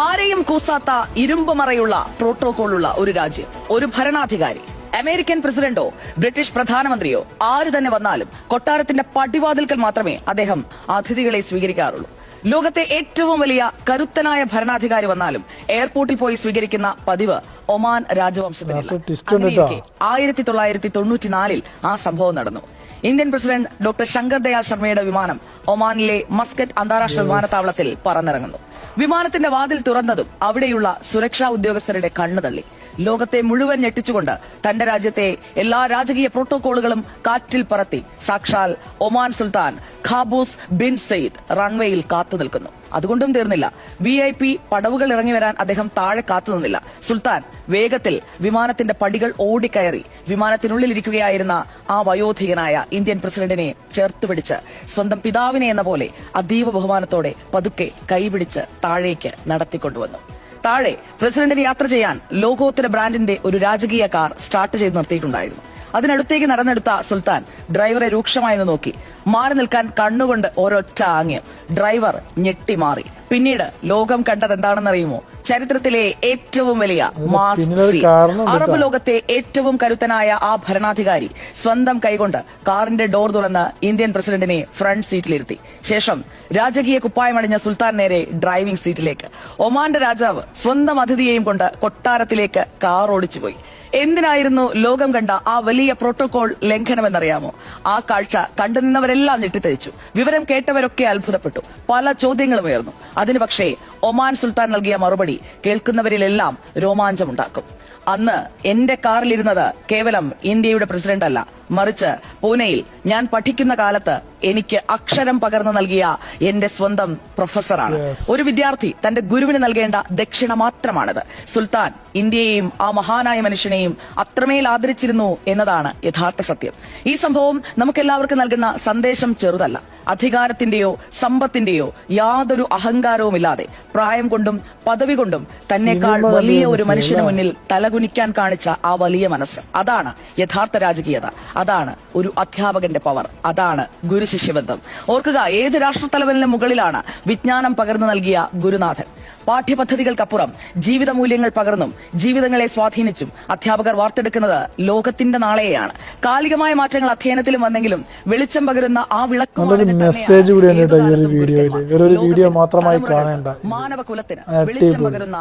ആരെയും കൂസാത്ത ഇരുമ്പുമറയുള്ള പ്രോട്ടോകോളുള്ള ഒരു രാജ്യം, ഒരു ഭരണാധികാരി, അമേരിക്കൻ പ്രസിഡന്റോ ബ്രിട്ടീഷ് പ്രധാനമന്ത്രിയോ ആര് തന്നെ വന്നാലും കൊട്ടാരത്തിന്റെ പടിവാതിൽക്കൽ മാത്രമേ അദ്ദേഹം അതിഥികളെ സ്വീകരിക്കാറുള്ളൂ. ലോകത്തെ ഏറ്റവും വലിയ കരുത്തനായ ഭരണാധികാരി വന്നാലും എയർപോർട്ടിൽ പോയി സ്വീകരിക്കുന്ന പതിവ് ഒമാൻ രാജവംശത്തിനില്ല. 1994 ആ സംഭവം നടന്നു. Indian president doctor Shankar Dayal ശർമ്മയുടെ വിമാനം ഒമാനിലെ മസ്കറ്റ് അന്താരാഷ്ട്ര വിമാനത്താവളത്തിൽ പറന്നിറങ്ങുന്നു. വിമാനത്തിന്റെ വാതിൽ തുറന്നതും അവിടെയുള്ള സുരക്ഷാ ഉദ്യോഗസ്ഥരുടെ കണ്ണു തള്ളി. ലോകത്തെ മുഴുവൻ ഞെട്ടിച്ചുകൊണ്ട് തന്റെ രാജ്യത്തെ എല്ലാ രാജകീയ പ്രോട്ടോകോളുകളും കാറ്റിൽ പറത്തി സാക്ഷാൽ ഒമാൻ സുൽത്താൻ ഖാബൂസ് ബിൻ സയ്യിദ് റൺവേയിൽ കാത്തുനിൽക്കുന്നു. അതുകൊണ്ടും തീർന്നില്ല. VIP പടവുകൾ ഇറങ്ങി വരാൻ അദ്ദേഹം താഴെ കാത്തുനിന്നില്ല. സുൽത്താൻ വേഗത്തിൽ വിമാനത്തിന്റെ പടികൾ ഓടിക്കയറി വിമാനത്തിനുള്ളിലിരിക്കുകയായിരുന്ന ആ വയോധികനായ ഇന്ത്യൻ പ്രസിഡന്റിനെ ചേർത്തുപിടിച്ച് സ്വന്തം പിതാവിനെ എന്ന പോലെ അതീവ ബഹുമാനത്തോടെ പതുക്കെ കൈപിടിച്ച് താഴേക്ക് നടത്തിക്കൊണ്ടുവന്നു. താഴെ പ്രസിഡന്റിന് യാത്ര ചെയ്യാൻ ലോകോത്തര ബ്രാൻഡിന്റെ ഒരു രാജകീയ കാർ സ്റ്റാർട്ട് ചെയ്ത് നിർത്തിയിട്ടുണ്ടായിരുന്നു. അതിനടുത്തേക്ക് നടന്നെടുത്ത സുൽത്താൻ ഡ്രൈവറെ രൂക്ഷമായി നോക്കി. മാറി നിൽക്കാൻ കണ്ണുകൊണ്ട് ഒരൊറ്റ ആംഗ്യം. ഡ്രൈവർ ഞെട്ടിമാറി. പിന്നീട് ലോകം കണ്ടതെന്താണെന്നറിയുമോ? ചരിത്രത്തിലെ ഏറ്റവും വലിയ മാസ് സീൻ. അറബ് ലോകത്തെ ഏറ്റവും കരുത്തനായ ആ ഭരണാധികാരി സ്വന്തം കൈകൊണ്ട് കാറിന്റെ ഡോർ തുറന്ന് ഇന്ത്യൻ പ്രസിഡന്റിനെ ഫ്രണ്ട് സീറ്റിലിരുത്തി. ശേഷം രാജകീയ കുപ്പായമണിഞ്ഞ സുൽത്താൻ നേരെ ഡ്രൈവിംഗ് സീറ്റിലേക്ക്. ഒമാന്റെ രാജാവ് സ്വന്തം അതിഥിയെയും കൊണ്ട് കൊട്ടാരത്തിലേക്ക് കാർ ഓടിച്ചുപോയി. എന്തിനായിരുന്നു ലോകം കണ്ട ആ വലിയ പ്രോട്ടോകോൾ ലംഘനമെന്നറിയാമോ? ആ കാഴ്ച കണ്ടുനിന്നവരെല്ലാം ഞെട്ടിത്തരിച്ചു. വിവരം കേട്ടവരൊക്കെ അത്ഭുതപ്പെട്ടു. പല ചോദ്യങ്ങളും ഉയർന്നു. അതിന് പക്ഷേ ഒമാൻ സുൽത്താൻ നൽകിയ മറുപടി കേൾക്കുന്നവരിലെല്ലാം രോമാഞ്ചമുണ്ടാക്കും. അന്ന് എന്റെ കാറിലിരുന്നത് കേവലം ഇന്ത്യയുടെ പ്രസിഡന്റ് അല്ല, മറിച്ച് പൂനെയിൽ ഞാൻ പഠിക്കുന്ന കാലത്ത് എനിക്ക് അക്ഷരം പകർന്നു നൽകിയ എന്റെ സ്വന്തം പ്രൊഫസറാണ്. ഒരു വിദ്യാർത്ഥി തന്റെ ഗുരുവിന് നൽകേണ്ട ദക്ഷിണ മാത്രമാണിത്. സുൽത്താൻ ഇന്ത്യയെയും ആ മഹാനായ മനുഷ്യനെയും അത്രമേൽ ആദരിച്ചിരുന്നു എന്നതാണ് യഥാർത്ഥ സത്യം. ഈ സംഭവം നമുക്കെല്ലാവർക്കും നൽകുന്ന സന്ദേശം ചെറുതല്ല. അധികാരത്തിന്റെയോ സമ്പത്തിന്റെയോ യാതൊരു അഹങ്കാരവുമില്ലാതെ പ്രായം കൊണ്ടും പദവി കൊണ്ടും തന്നെക്കാൾ വലിയ ഒരു മനുഷ്യന് മുന്നിൽ തലകുനിക്കാൻ കാണിച്ച ആ വലിയ മനസ്സ്, അതാണ് യഥാർത്ഥ രാജകീയത. അതാണ് ഒരു അധ്യാപകന്റെ പവർ. അതാണ് ഗുരുശിഷ്യബന്ധം. ഓർക്കുക, ഏത് രാഷ്ട്രത്തലവലിന് മുകളിലാണ് വിജ്ഞാനം പകർന്നു നൽകിയ ഗുരുനാഥൻ? പാഠ്യപദ്ധതികൾക്കപ്പുറം ജീവിത മൂല്യങ്ങൾ പകർന്നും ജീവിതങ്ങളെ സ്വാധീനിച്ചും അധ്യാപകർ വാർത്തെടുക്കുന്നത് ലോകത്തിന്റെ നാളെയാണ്. കാലികമായ മാറ്റങ്ങൾ അധ്യയനത്തിലും വന്നെങ്കിലും വെളിച്ചം പകരുന്ന ആ വിളക്ക് മെസ്സേജ് കൂടിയാണ് കേട്ടോ ഈ ഒരു വീഡിയോയിൽ. വീഡിയോ മാത്രമായി കാണേണ്ട, മാനവകുലത്തിന് വെളിച്ചം പകരുന്ന